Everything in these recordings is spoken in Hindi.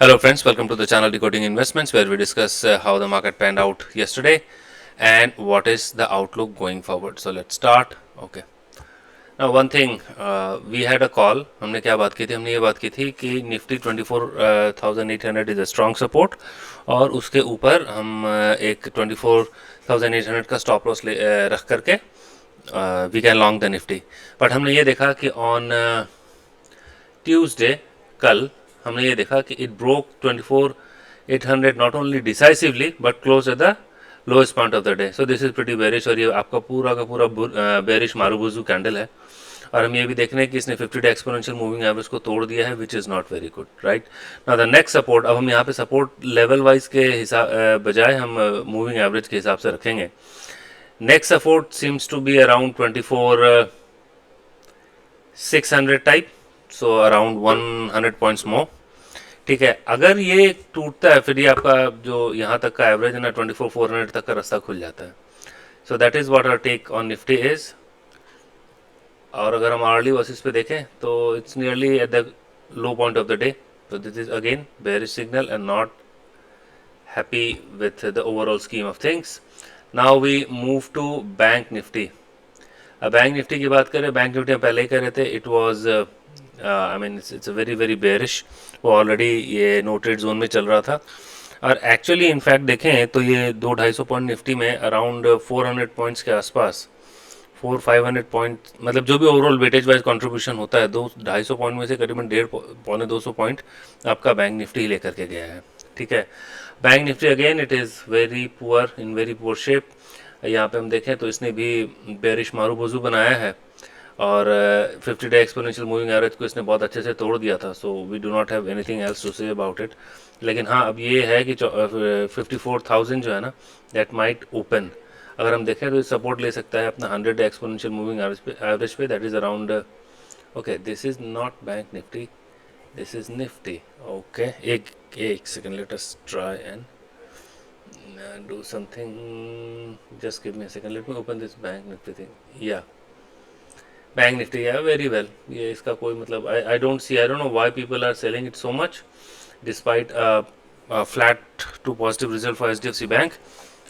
Hello, friends. Welcome to the channel Decoding Investments, where we discuss how the market panned out yesterday and what is the outlook going forward. So let's start. Okay. Now, one thing, we had a call. हमने क्या बात की थी? हमने ये बात की थी कि Nifty 24,800 is a strong support और उसके ऊपर हम एक 24,800 का स्टॉप लॉस रख करके we can long the Nifty. But हमने ये देखा कि ऑन ट्यूसडे कल हमने ये देखा कि it broke 24,800 not only decisively but close at the lowest point of the day. So this is pretty bearish और ये आपका पूरा का पूरा बेरिश मारूबुजू कैंडल है. और हम ये भी देख रहे हैं कि इसने 50 डे एक्सपोनेंशियल मूविंग एवरेज को तोड़ दिया है, which is not very good. Right now the next support, अब हम यहाँ पे सपोर्ट लेवल वाइज के हिसाब बजाय हम मूविंग एवरेज के हिसाब से रखेंगे. Next support seems to be around 24,600 type, so around 100 points more. ठीक है, अगर ये टूटता है फिर ये आपका जो यहाँ तक का एवरेज है ना 24,400 तक का रास्ता खुल जाता है. So that is what our take on Nifty is. और अगर हम आर्ली वर्सेस पे देखें तो it's nearly at the low point of the day. So this is again bearish signal and not happy with the overall scheme of things. Now we move to bank Nifty. अब बैंक निफ्टी की बात करें, बैंक निफ्टी हम पहले ही कह रहे थे it was I mean it's a very very bearish. वो ऑलरेडी ये नो ट्रेड जोन में चल रहा था और एक्चुअली इनफैक्ट देखें तो ये 200-250 पॉइंट निफ्टी में अराउंड 400 पॉइंट्स के आसपास 400-500 पॉइंट, मतलब जो भी ओवरऑल वेटेज वाइज कंट्रीब्यूशन होता है 200-250 पॉइंट में से करीबन 150-200 पॉइंट आपका बैंक निफ्टी ही लेकर के गया है. ठीक है, bank Nifty again it is very poor, in very poor shape. यहाँ पे हम देखें तो इसने भी बेरिश मारूबुजू बनाया है और 50 डे एक्सपोनेंशियल मूविंग एवरेज को इसने बहुत अच्छे से तोड़ दिया था. So we do not have anything else to say about it. लेकिन हाँ, अब ये है कि 54,000 जो है ना दैट माइट ओपन. अगर हम देखें तो सपोर्ट ले सकता है अपना 100 डे एक्सपोनेंशियल मूविंग एवरेज पे that is around. Okay, this is not bank Nifty, this is Nifty. Okay, एक second, let us try and do something. Just give me a second, let me open this bank nifty thing. Yeah, bank Nifty है वेरी वेल. ये इसका कोई मतलब I don't see, I don't know why people are selling it so much despite flat to positive result for HDFC bank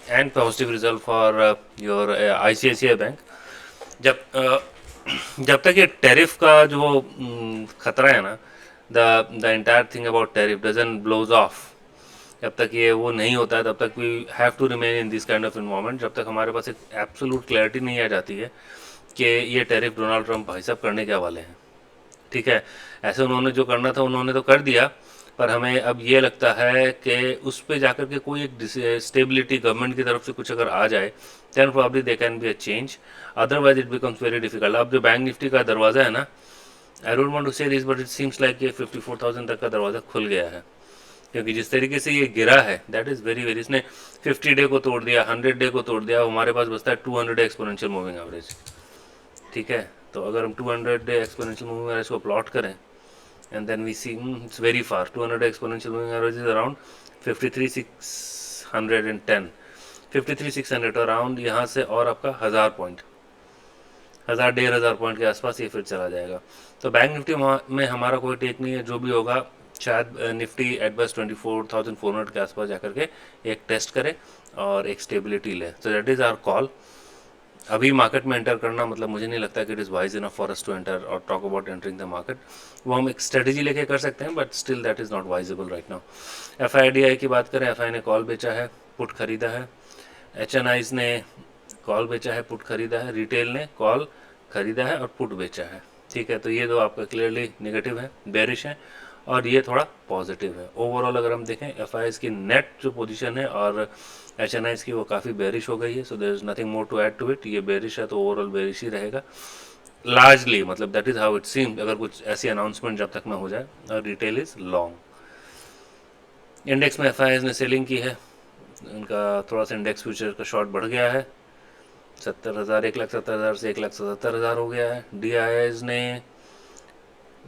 and positive result for your ICICI bank. जब तक ये टैरिफ का जो खतरा है ना, the entire thing about tariff doesn't blows off, जब तक ये वो नहीं होता है तब तक we have to remain in this kind of environment. जब तक हमारे पास एक एब्सोल्यूट क्लैरिटी नहीं आ जाती है कि ये टैरिफ डोनाल्ड ट्रंप भाई साहब करने क्या वाले हैं. ठीक है, ऐसे उन्होंने जो करना था उन्होंने तो कर दिया, पर हमें अब ये लगता है कि उस पर जाकर के कोई एक स्टेबिलिटी गवर्नमेंट की तरफ से कुछ अगर आ जाए then probably they can be a change, otherwise it becomes very difficult. अब जो बैंक निफ्टी का दरवाज़ा है ना, I don't want to say this but it seems like ये 54,000 तक का दरवाज़ा खुल गया है. क्योंकि जिस तरीके से ये गिरा है दैट इज़ वेरी वेरी, इसने 50 डे को तोड़ दिया, 100 डे को तोड़ दिया. हमारे पास बचता है 200 डे एक्सपोनेंशियल मूविंग एवरेज. ठीक है, तो अगर हम 200 डे एक्सपोनेंशियल मूविंग एवरेज को प्लॉट करें and then we see it's very far. 200 day exponential moving average is around 53,610, 53,600 around. यहाँ से और आपका 1000 पॉइंट, 1,000-1,500 पॉइंट के आसपास ये फिर चला जाएगा. तो बैंक निफ्टी में हमारा कोई टेक नहीं है. जो भी होगा शायद निफ्टी एट बस 24,400 के आसपास जाकर के एक टेस्ट करे और एक स्टेबिलिटी ले. तो दैट इज़ आवर कॉल. अभी मार्केट में एंटर करना मतलब मुझे नहीं लगता कि it is wise enough for us to enter और talk about entering the market. वो हम एक स्ट्रेटजी लेके कर सकते हैं but still that is not advisable right now. FIDI की बात करें, FI ने कॉल बेचा है, पुट खरीदा है. HNIs ने कॉल बेचा है, पुट खरीदा है. रिटेल ने कॉल खरीदा है और पुट बेचा है. ठीक है, तो ये दो आपका क्लियरली नेगेटिव है, बेरिश है, और ये थोड़ा पॉजिटिव है. ओवरऑल अगर हम देखें FIs की नेट जो पोजीशन है और HNIs की वो काफ़ी बेरिश हो गई है. So there is nothing more to add to it. ये बेरिश है तो ओवरऑल बेरिश ही रहेगा लार्जली, मतलब that is how it seem अगर कुछ ऐसी अनाउंसमेंट जब तक ना हो जाए. और रिटेल इज़ लॉन्ग. इंडेक्स में FIs ने सेलिंग की है, उनका थोड़ा सा इंडेक्स फ्यूचर का शॉर्ट बढ़ गया है. 70,000, 1,70,000 से 1,77,000 हो गया है. DIs ने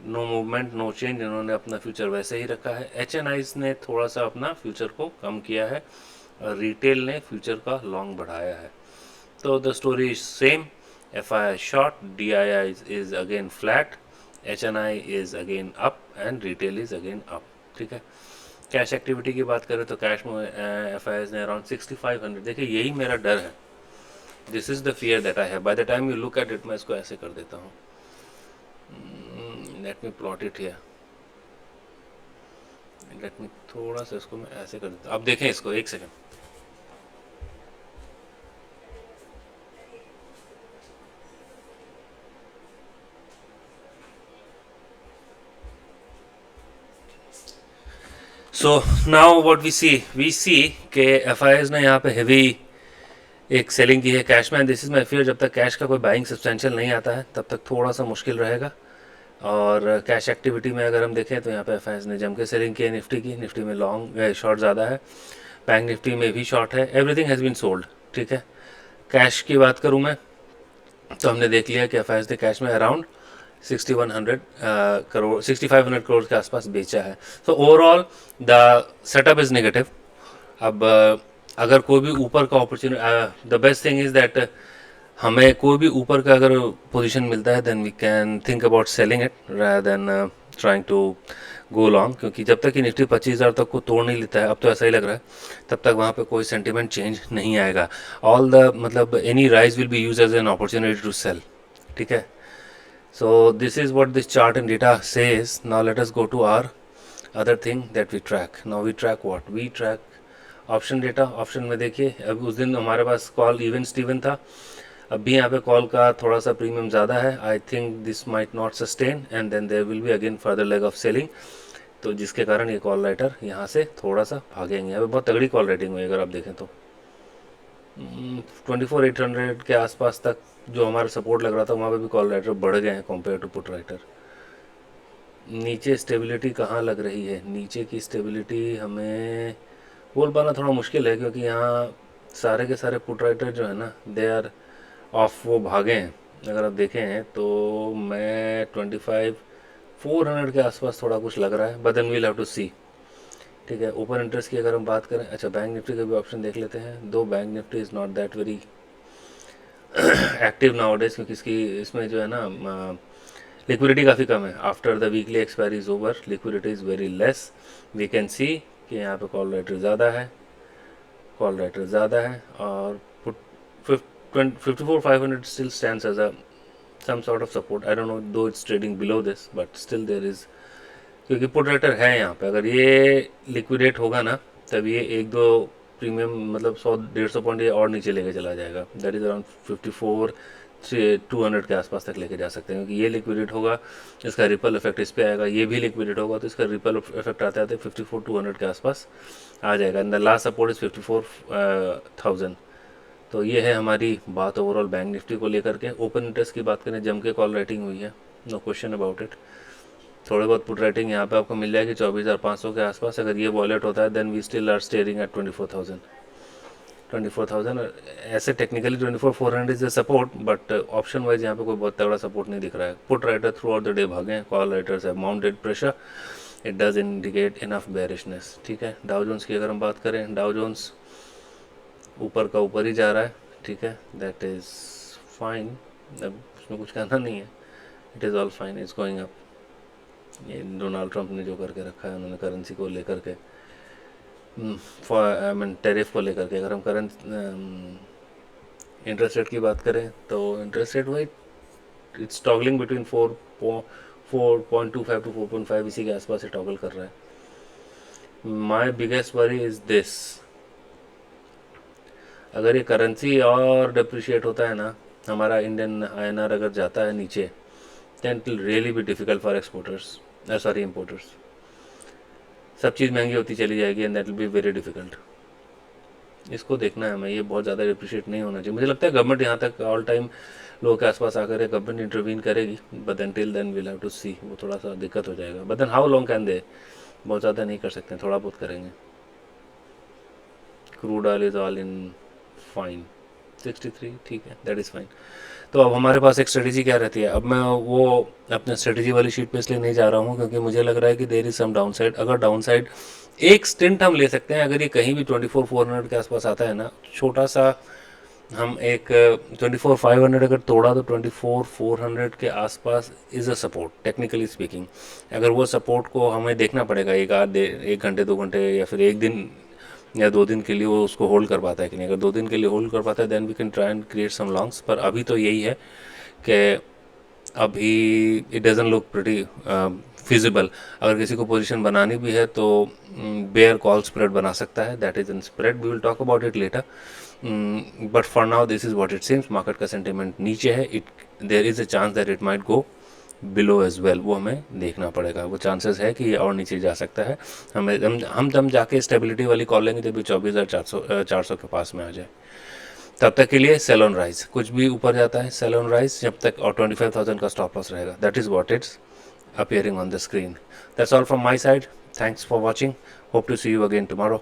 नो मूवमेंट, नो चेंज, इन्होंने अपना फ्यूचर वैसे ही रखा है. HNIs ने थोड़ा सा अपना फ्यूचर को कम किया है और रिटेल ने फ्यूचर का लॉन्ग बढ़ाया है. तो the story is same. FI short, DI is again flat, HNI is again up and retail is again up. ठीक है, कैश एक्टिविटी की बात करें तो कैश में एफ आई ने अराउंड 6500, देखिए यही मेरा डर है, this is the fear that I have. By the time you look at it, मैं इसको ऐसे कर देता हूँ, let me plot it here, let me थोड़ा सा इसको मैं ऐसे कर देता हूँ। अब देखें इसको, एक सेकेंड। So now what we see के एफ ने यहाँ पे हैवी एक सेलिंग की है कैश में। दिस इज़ माई फियर, जब तक कैश का कोई बाइंग सब्सटेंशियल नहीं आता है तब तक थोड़ा सा मुश्किल रहेगा। और कैश एक्टिविटी में अगर हम देखें तो यहाँ पे एफ ने जम के सेलिंग की है निफ्टी की, निफ्टी में लॉन्ग शॉर्ट ज़्यादा है, बैंक निफ्टी में भी शॉर्ट है, एवरीथिंग हैज़ बीन सोल्ड। ठीक है, कैश की बात करूँ मैं तो हमने देख लिया कि एफ ने कैश में अराउंड 6100 करोड़, 6500 करोड़ के आसपास बेचा है। तो overall the setup is negative. अब अगर कोई भी ऊपर का opportunity, the best thing is that हमें कोई भी ऊपर का अगर पोजीशन मिलता है then we can think about selling it rather than trying to go long, क्योंकि जब तक कि निफ्टी 25,000 तक को तोड़ नहीं लेता है, अब तो ऐसा ही लग रहा है, तब तक वहाँ पे कोई सेंटिमेंट चेंज नहीं आएगा। ऑल द मतलब any rise will be use as an opportunity to sell. ठीक है, so this is what this chart and data says. Now let us go to our other thing that we track. Now we track what? We track option data. Option में देखिए अब उस दिन हमारे पास कॉल इवन स्टीवन था, अब भी यहाँ पे कॉल का थोड़ा सा प्रीमियम ज़्यादा है। I think this might not sustain and then there will be again further leg of selling, तो जिसके कारण ये कॉल राइटर यहाँ से थोड़ा सा भागेंगे। यहाँ पे बहुत तगड़ी कॉल राइटिंग हुई अगर आप देखें तो 24,800 के आसपास तक जो हमारा सपोर्ट लग रहा था वहाँ पे भी कॉल राइटर बढ़ गए हैं कंपेयर टू पुट राइटर। नीचे स्टेबिलिटी कहाँ लग रही है? नीचे की स्टेबिलिटी हमें बोल पाना थोड़ा मुश्किल है, क्योंकि यहाँ सारे के सारे पुट राइटर जो है ना दे आर ऑफ, वो भागे हैं। अगर आप देखें हैं तो मैं 25,400 के आसपास थोड़ा कुछ लग रहा है, but then we'll have to see. ठीक है, ओपन इंटरेस्ट की अगर हम बात करें, अच्छा बैंक निफ्टी का भी ऑप्शन देख लेते हैं। दो bank Nifty is not that very active nowadays, क्योंकि इसमें जो है ना लिक्विडिटी काफ़ी कम है। After the weekly expiry is over liquidity is very less. We can see कि यहाँ पे कॉल राइटर ज़्यादा है, कॉल राइटर ज़्यादा है, और 54,500 still stands as a some sort of support. I don't know though it's trading below this, but still there is, क्योंकि पुट राइटर है यहाँ पे। अगर ये लिक्विडेट होगा ना तब ये एक दो प्रीमियम मतलब 100-150 पॉइंट ये और नीचे लेके चला जाएगा। दैट इज़ अराउंड 54 से 200 के आसपास तक लेके जा सकते हैं, क्योंकि ये लिक्विडेट होगा इसका रिपल इफेक्ट इस पे आएगा, ये भी लिक्विडेट होगा तो इसका रिपल इफेक्ट आते आते 54-200 के आसपास आ जाएगा। And the last support is 54,000। तो ये है हमारी बात ओवरऑल बैंक निफ्टी को लेकर के। ओपन इंटरेस्ट की बात करें, जम के कॉल राइटिंग हुई है, नो क्वेश्चन अबाउट इट। थोड़े बहुत पुट राइटिंग यहाँ पे आपको मिल जाएगी 24,500 के आसपास। अगर ये वॉलेट होता है then we still are staring at 24,000। ऐसे technically 24,400 is the support, but option wise यहाँ पे कोई बहुत तगड़ा सपोर्ट नहीं दिख रहा है। Put writer throughout the day भागे, call writers have mounted pressure, it does indicate enough bearishness. ठीक है, डाउ जोन्स की अगर हम बात करें, डाउ जोन्स ऊपर का ऊपर ही जा रहा है। ठीक है, दैट इज़ फाइन, अब उसमें कुछ कहना नहीं है, it is all fine, is going up. ये डोनाल्ड ट्रंप ने जो करके रखा है उन्होंने करेंसी को लेकर के, आई मीन टेरिफ को लेकर के। अगर हम करंट इंटरेस्ट रेट की बात करें तो इंटरेस्ट रेट वही इट्स टॉगलिंग बिटवीन 4.25 टू 4.5, इसी के आसपास से टॉगल कर रहा है। My biggest worry is this, अगर ये करेंसी और डिप्रिशिएट होता है ना, हमारा इंडियन INR अगर जाता है नीचे, then it will really be difficult for exporters, importers। सब चीज़ महंगी होती चली जाएगी and that will be very difficult। इसको देखना है हमें, ये बहुत ज़्यादा डिप्रिशिएट नहीं होना चाहिए। मुझे लगता है गवर्नमेंट यहाँ तक ऑल टाइम लोगों के आसपास आकर गवर्नमेंट इंटरवीन करेगी, but then till then will have to see, वो थोड़ा सा दिक्कत हो जाएगा। But then how long can they, बहुत ज़्यादा नहीं कर सकते, थोड़ा बहुत करेंगे। Crude oil is all in fine 63, ठीक है, दैट इज़ फाइन। तो अब हमारे पास एक स्ट्रेटेजी क्या रहती है? अब मैं वो अपने स्ट्रेटेजी वाली शीट पे इसलिए नहीं जा रहा हूँ क्योंकि मुझे लग रहा है कि there is some down side. अगर डाउन साइड एक स्टिंट हम ले सकते हैं, अगर ये कहीं भी 24,400 के आसपास आता है ना, छोटा सा हम एक 24,500 अगर तोड़ा तो 24,400 के आसपास is a support technically speaking. अगर वो सपोर्ट को हमें देखना पड़ेगा एक घंटे 2 घंटे या फिर एक दिन या 2 दिन के लिए वो उसको होल्ड कर पाता है कि नहीं। अगर 2 दिन के लिए होल्ड कर पाता है then we can try and create some longs. पर अभी तो यही है कि अभी it doesn't look pretty feasible. अगर किसी को पोजीशन बनानी भी है तो बेयर कॉल स्प्रेड बना सकता है, that is in spread, we will talk about it later. But for now this is what it seems. Market का सेंटिमेंट नीचे है, it there is a chance that it might go below as well. वो हमें देखना पड़ेगा, वो चांसेस है कि ये और नीचे जा सकता है। हम तब जाके स्टेबिलिटी वाली कॉल लेंगे जब भी 24,400 के पास में आ जाए। तब तक के लिए सेल ऑन राइज, कुछ भी ऊपर जाता है सेल ऑन राइज जब तक, और 25,000 का स्टॉप लॉस रहेगा। That is what it's appearing on the screen. That's all from my side. Thanks for watching. Hope to see you again tomorrow.